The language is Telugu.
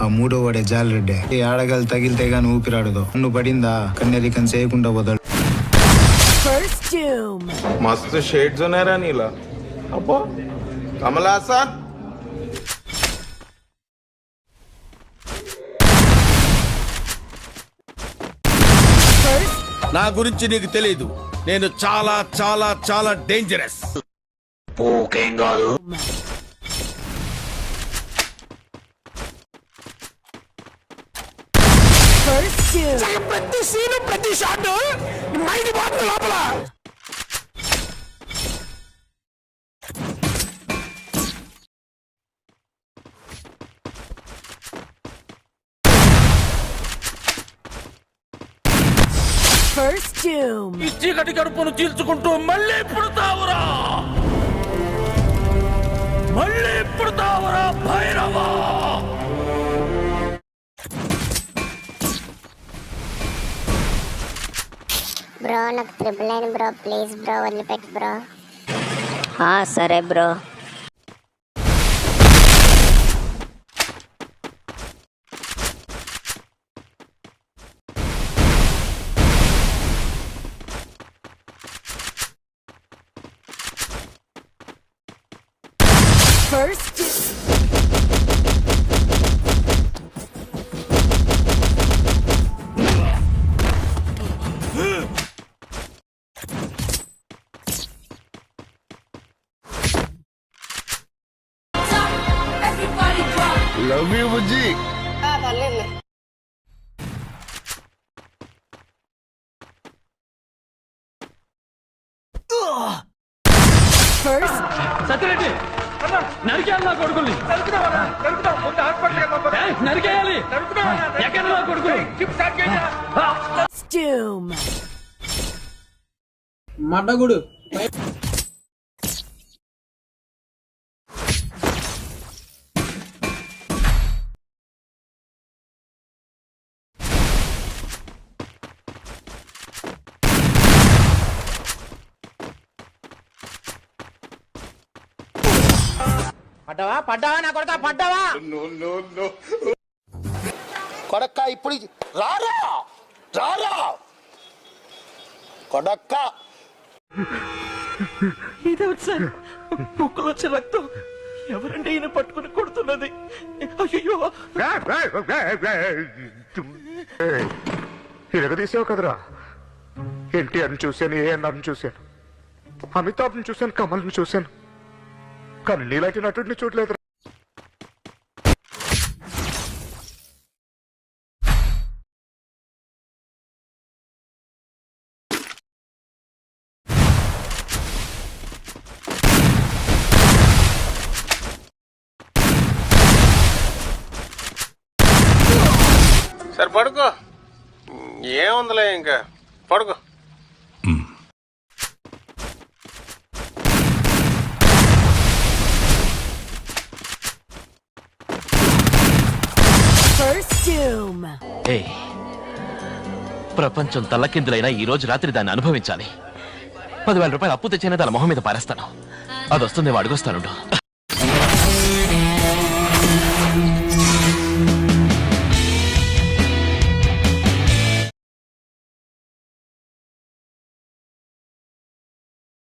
ఆ మూడో వాడే జాలరెడ్డి. ఈ ఆడగాలు తగిలితే గాని ఊపిరాడదు. నువ్వు పడిందా కన్నెరికం చేయకుండా వదలు. मस्त शेड्स नाही रा नीला अप्पा कमल हासन నా గురించి నీకు తెలీదు. నేను చాలా చాలా చాలా డేంజరస్. పోకేం కాదు. ప్రతి సీను ప్రతి షాట్ మైండ్ బాబు లోపల. ఇచ్చి గడి కడుపును చీల్చుకుంటూ మళ్ళీ పుడతావురా, మళ్ళీ పుడతావురా భైరవా. బ్రో నాకు ట్రిపుల్ అయిన బ్రో, ప్లీజ్ బ్రో వదిలిపెట్టు బ్రో. సరే బ్రో. లవ్ యూ బుజ్జి. సత్యరెడ్డి నరికేయాలి నా కొడుకుల్ని, నరికేయాలి ఎక్కడ నా కొడుకులు. మడ్డగుడు పడ్డావా పడ్డావా నా కొడక పడ్డావా కొడక్క. ఇప్పుడు రారా రారా కొడక్క. ఇదేమిటి సార్, ముక్కులో వచ్చే రక్తం ఎవరంటే ఈయన పట్టుకుని కొడుతున్నది? అయ్యో ఇరగదీసావు కదరా. ఎన్టీఆర్ని చూశాను, ఏఎన్ఆర్ని చూశాను, అమితాబ్ని చూశాను, కమల్ని చూశాను, కానీ నీలాంటి నటుడిని చూడలేదు. సరే పడుకో, ఏముందిలే ఇంకా పడుకో. ప్రపంచం తల్లకిందులైనా ఈ రోజు రాత్రి దాన్ని అనుభవించాలి. 10,000 రూపాయలు అప్పు తెచ్చైనా దాని మొహం మీద పారేస్తాను. అది వస్తుంది, అడుగొస్తాను.